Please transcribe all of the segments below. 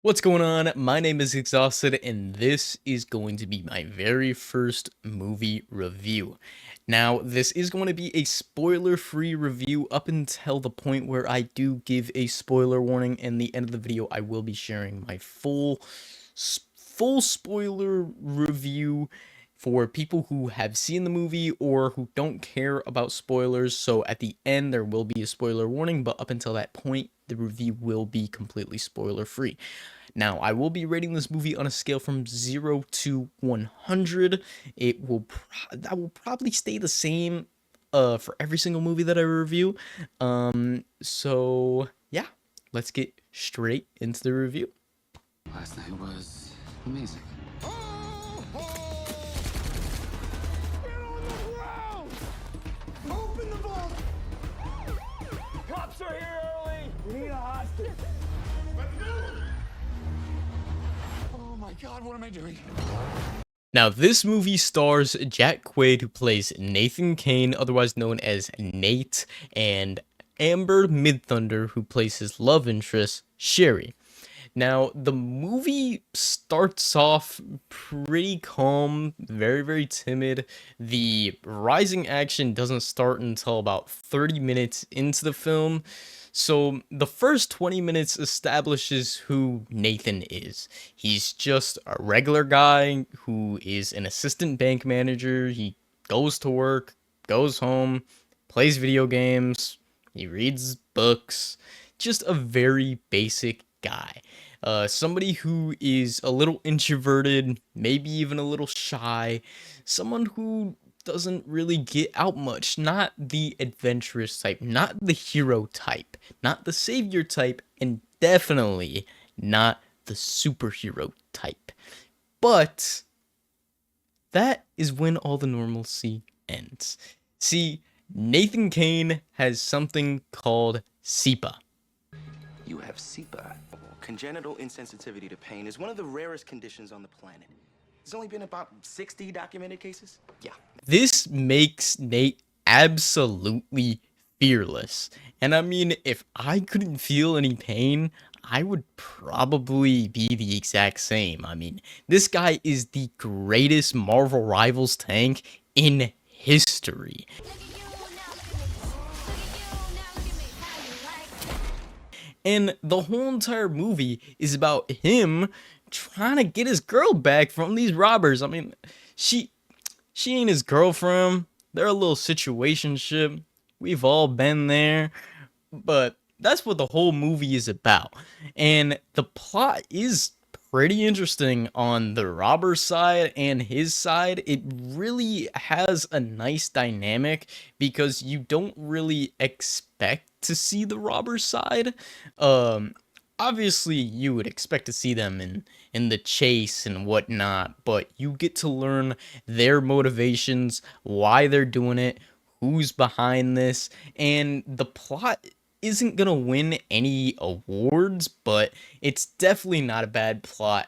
What's going on? My name is Exhausted, and this is going to be my very first movie review. Now, this is going to be a spoiler-free review up until the point where I do give a spoiler warning. In the end of the video, I will be sharing my full spoiler review for people who have seen the movie or who don't care about spoilers. So at the end, there will be a spoiler warning, but up until that point, the review will be completely spoiler-free. Now, I will be rating this movie on a scale from 0 to 100. That will probably stay the same for every single movie that I review. So yeah, let's get straight into the review. Last night was amazing. Oh, oh! Get on the ground! Open the vault! Cops are here early! We need a hostage. Let's go! Oh my God, what am I doing? Now, this movie stars Jack Quaid, who plays Nathan Kane, otherwise known as Nate, and Amber Midthunder, who plays his love interest, Sherry. Now, the movie starts off pretty calm, very timid. The rising action doesn't start until about 30 minutes into the film. So, the first 20 minutes establishes who Nathan is. He's just a regular guy who is an assistant bank manager. He goes to work, goes home, plays video games, he reads books. Just a very basic guy. Somebody who is a little introverted, maybe even a little shy, someone who doesn't really get out much, not the adventurous type, not the hero type, not the savior type, and definitely not the superhero type. But that is when all the normalcy ends. See, Nathan Kane has something called SEPA. You have SEPA. Congenital insensitivity to pain is one of the rarest conditions on the planet. There's only been about 60 documented cases. Yeah. This makes Nate absolutely fearless. And I mean, if I couldn't feel any pain, I would probably be the exact same. I mean, this guy is the greatest Marvel Rivals tank in history. And the whole entire movie is about him trying to get his girl back from these robbers. I mean, she ain't his girlfriend. They're a little situationship. We've all been there. But that's what the whole movie is about. And the plot is pretty interesting on the robber side and his side. It really has a nice dynamic because you don't really expect to see the robber side. Um Obviously you would expect to see them in the chase and whatnot, but you get to learn their motivations, why they're doing it, who's behind this, and the plot isn't gonna win any awards, but it's definitely not a bad plot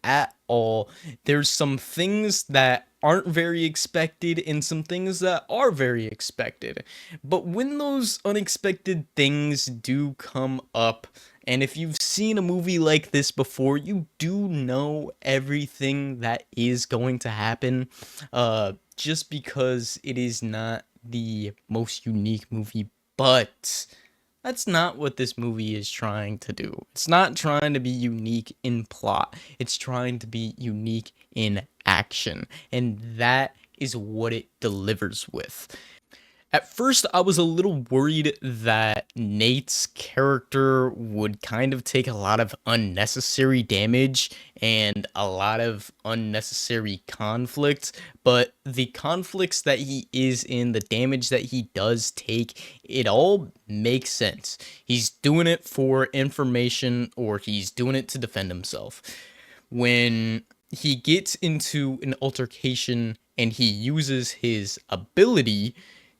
at all. There's some things that aren't very expected and some things that are very expected. But when those unexpected things do come up, and if you've seen a movie like this before, you do know everything that is going to happen. Just because it is not the most unique movie, but that's not what this movie is trying to do. It's not trying to be unique in plot. It's trying to be unique in action. And that is what it delivers with. At first, I was a little worried that Nate's character would kind of take a lot of unnecessary damage and a lot of unnecessary conflict, but the conflicts that he is in, the damage that he does take, it all makes sense. He's doing it for information or he's doing it to defend himself. When he gets into an altercation and he uses his ability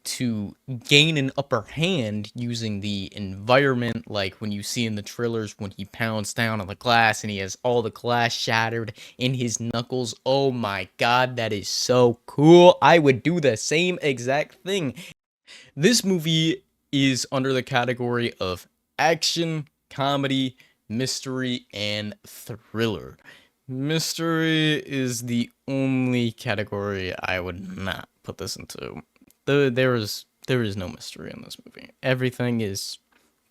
to gain an upper hand using the environment, like when you see in the trailers when he pounds down on the glass and he has all the glass shattered in his knuckles. Oh my God, that is so cool. I would do the same exact thing. This movie is under the category of action, comedy, mystery and thriller. Mystery is the only category I would not put this into. There is no mystery in this movie. Everything is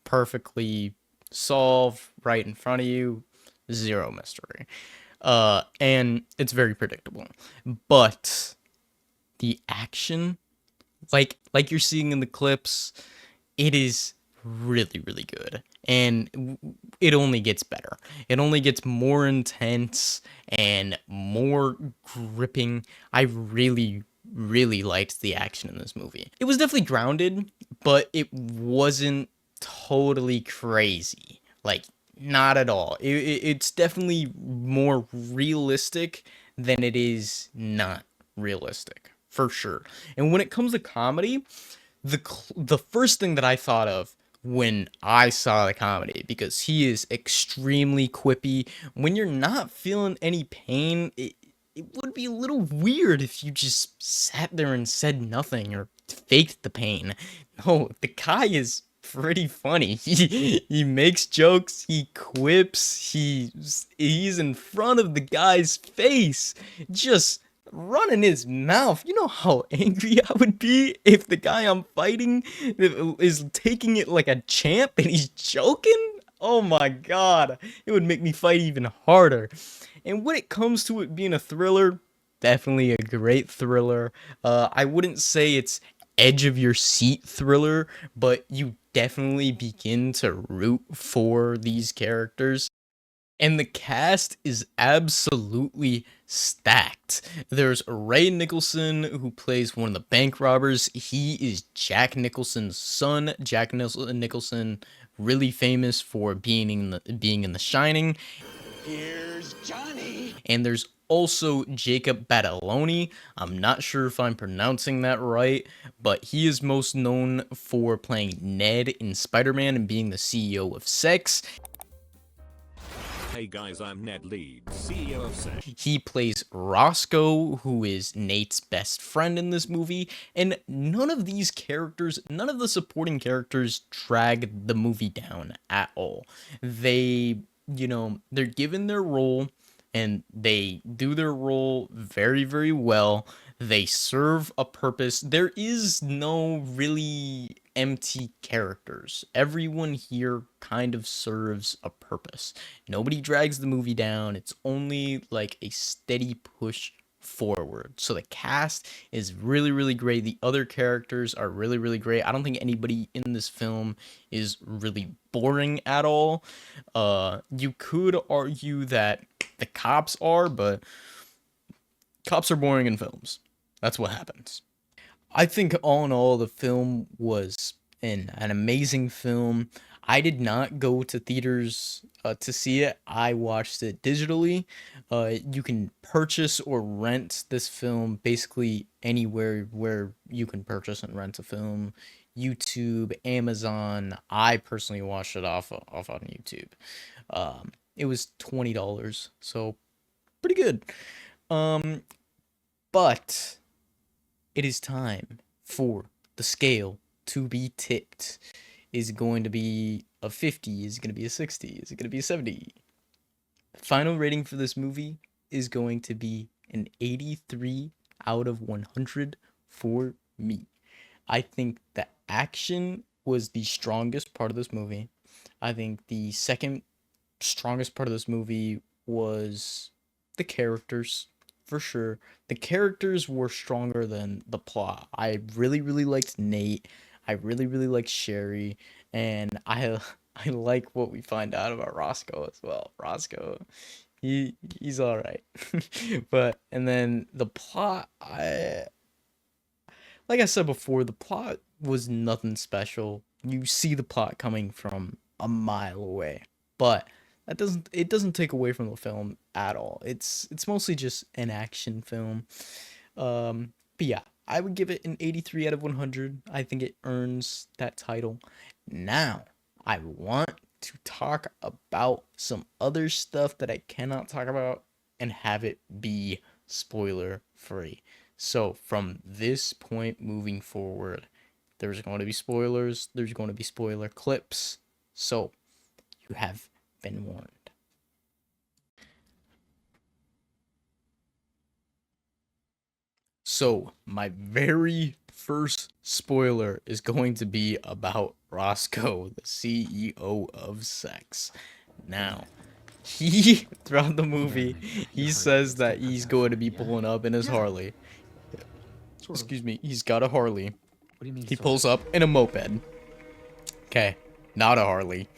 perfectly solved right in front of you. Zero mystery. And it's very predictable. But the action, like you're seeing in the clips, it is really really good, and it only gets better. It only gets more intense and more gripping. I really liked the action in this movie. It was definitely grounded, but it wasn't totally crazy, like, not at all. It's definitely more realistic than it is not realistic, for sure. And when it comes to comedy, the first thing that I thought of when I saw the comedy, because he is extremely quippy. When you're not feeling any pain, it would be a little weird if you just sat there and said nothing or faked the pain. No, the guy is pretty funny. He makes jokes, he quips, he's in front of the guy's face, just running his mouth. You know how angry I would be if the guy I'm fighting is taking it like a champ and he's joking? Oh my god. It would make me fight even harder. And when it comes to it being a thriller, definitely a great thriller. I wouldn't say it's edge of your seat thriller, but you definitely begin to root for these characters. And the cast is absolutely stacked. There's Ray Nicholson, who plays one of the bank robbers. He is Jack Nicholson's son. Jack Nicholson, really famous for being in The Shining. Here's Johnny. And there's also Jacob Bataloni. I'm not sure if I'm pronouncing that right, but he is most known for playing Ned in Spider-Man and being the CEO of Sex. Hey guys, I'm Ned Leeds, CEO of Sex. He plays Roscoe, who is Nate's best friend in this movie, and none of these characters, none of the supporting characters drag the movie down at all. They're given their role and they do their role very, very well. They serve a purpose. There is no really empty characters. Everyone here kind of serves a purpose. Nobody drags the movie down. It's only like a steady push forward. So the cast is really, really great. The other characters are really, really great. I don't think anybody in this film is really boring at all. You could argue that the cops are, but cops are boring in films. That's what happens. I think all in all, the film was an amazing film. I did not go to theaters to see it. I watched it digitally. You can purchase or rent this film basically anywhere where you can purchase and rent a film. YouTube, Amazon. I personally watched it off on YouTube. It was $20, so pretty good. Um, but it is time for the scale to be tipped. Is it going to be a 50? Is it going to be a 60? Is it going to be a 70? The final rating for this movie is going to be an 83 out of 100 for me. I think the action was the strongest part of this movie. I think the second strongest part of this movie was the characters, for sure. The characters were stronger than the plot. I really, really liked Nate. I really, really liked Sherry, and I like what we find out about Roscoe as well. Roscoe, he's all right, but and then the plot, like I said before, the plot was nothing special. You see the plot coming from a mile away, but it doesn't take away from the film at all. It's mostly just an action film. But yeah, I would give it an 83 out of 100. I think it earns that title. Now, I want to talk about some other stuff that I cannot talk about and have it be spoiler free. So, from this point moving forward, there's going to be spoilers, there's going to be spoiler clips. So, you have been warned. So, my very first spoiler is going to be about Roscoe, the CEO of Sex. Now, he, throughout the movie, he says that he's going to be pulling up in his Harley. Excuse me, he's got a Harley. What do you mean? He pulls up in a moped. Okay, not a Harley.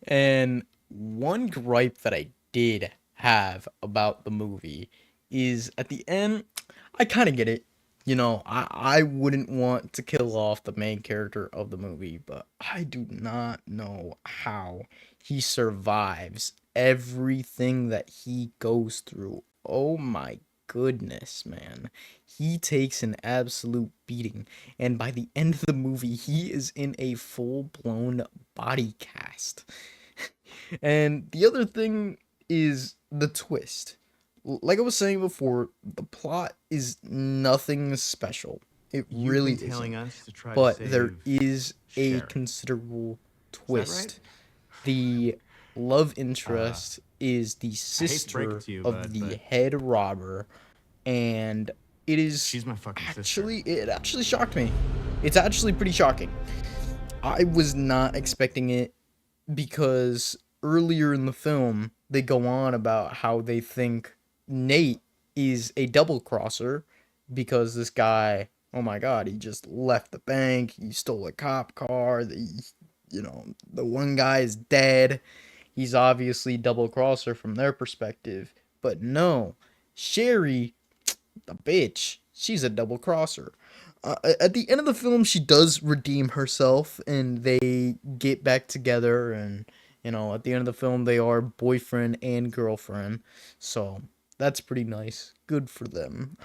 And one gripe that I did have about the movie is at the end, I kind of get it. You know, I wouldn't want to kill off the main character of the movie, but I do not know how he survives everything that he goes through. Oh my goodness, man. He takes an absolute beating, and by the end of the movie, he is in a full-blown body cast. And the other thing is the twist. Like I was saying before, the plot is nothing special. It really isn't. us to try But there is a Sherry. considerable that twist. The love Uh, interest is the break sister it to you, of bud, the but- head robber, and it is She's my fucking sister. actually it actually shocked me. It's actually pretty shocking. I was not expecting it because earlier in the film they go on about how they think Nate is a double crosser because this guy, oh my god, he just left the bank, he stole a cop car, the one guy is dead. He's obviously double crosser from their perspective. But no, Sherry, the bitch, she's a double crosser. At the end of the film, she does redeem herself, and they get back together. And at the end of the film, they are boyfriend and girlfriend. So that's pretty nice. Good for them.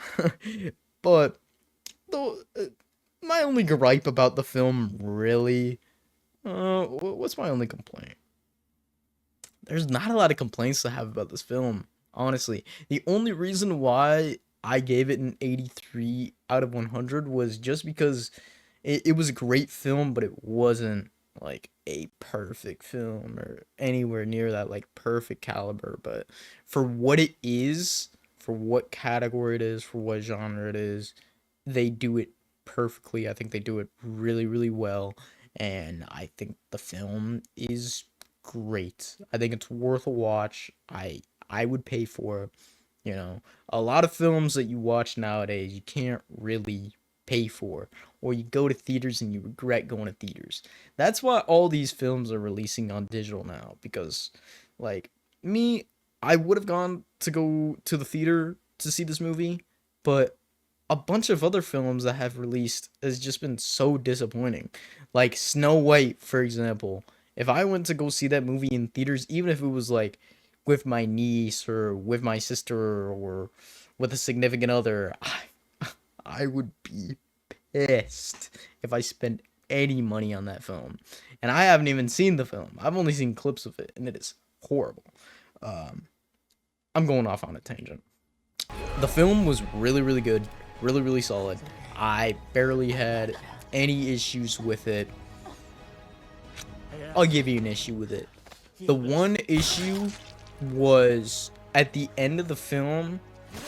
But though, my only gripe about the film, really, what's my only complaint? There's not a lot of complaints to have about this film, honestly. The only reason why I gave it an 83 out of 100 was just because it was a great film, but it wasn't like a perfect film or anywhere near that like perfect caliber. But for what it is, for what category it is, for what genre it is, they do it perfectly. I think they do it really, really well. And I think the film is great. I think it's worth a watch. I would pay for it. A lot of films that you watch nowadays, you can't really pay for, or you go to theaters and you regret going to theaters. That's why all these films are releasing on digital now, because like me, I would have gone to go to the theater to see this movie, but a bunch of other films that have released has just been so disappointing. Like Snow White, for example. If I went to go see that movie in theaters, even if it was like with my niece or with my sister or with a significant other, I would be pissed if I spent any money on that film. And I haven't even seen the film. I've only seen clips of it, and it is horrible. I'm going off on a tangent. The film was really, really good. Really, really solid. I barely had any issues with it. I'll give you an issue with it. The one issue was at the end of the film,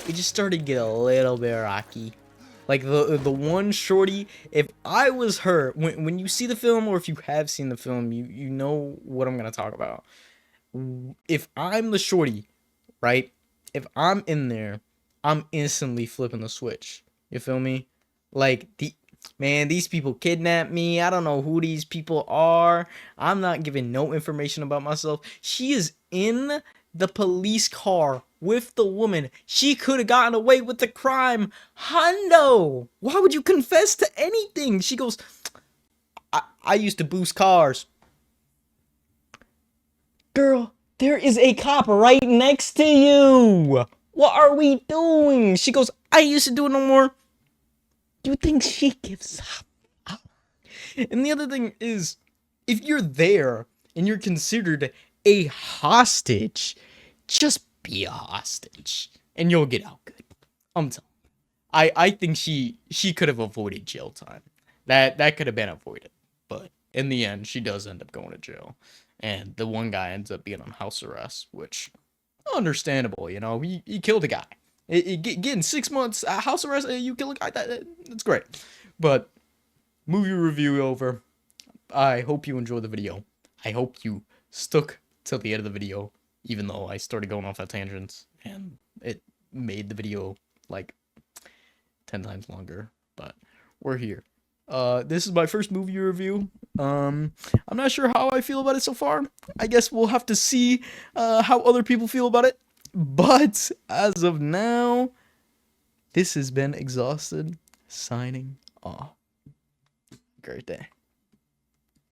it just started to get a little bit rocky. Like the one shorty, if I was her, when you see the film, or if you have seen the film, you know what I'm gonna talk about. If I'm the shorty, right? If I'm in there, I'm instantly flipping the switch. You feel me? Like these people kidnapped me. I don't know who these people are. I'm not giving no information about myself. She is in the police car with the woman. She could have gotten away with the crime. Hundo, why would you confess to anything? She goes, I used to boost cars. Girl, there is a cop right next to you. What are we doing? She goes, I used to do it no more. You think she gives up? And the other thing is, if you're there and you're considered a hostage, just be a hostage and you'll get out good. I'm telling you. I think she could have avoided jail time. That could have been avoided. But in the end, she does end up going to jail. and the one guy ends up being on house arrest, which understandable, you know. He killed a guy. Getting 6 months house arrest, you kill a guy, that's great. But movie review over. I hope you enjoyed the video. I hope you stuck till the end of the video, even though I started going off at tangents and it made the video like 10 times longer. But we're here. This is my first movie review. I'm not sure how I feel about it so far. I guess we'll have to see how other people feel about it. But as of now, this has been Exhausted, signing off. Great day.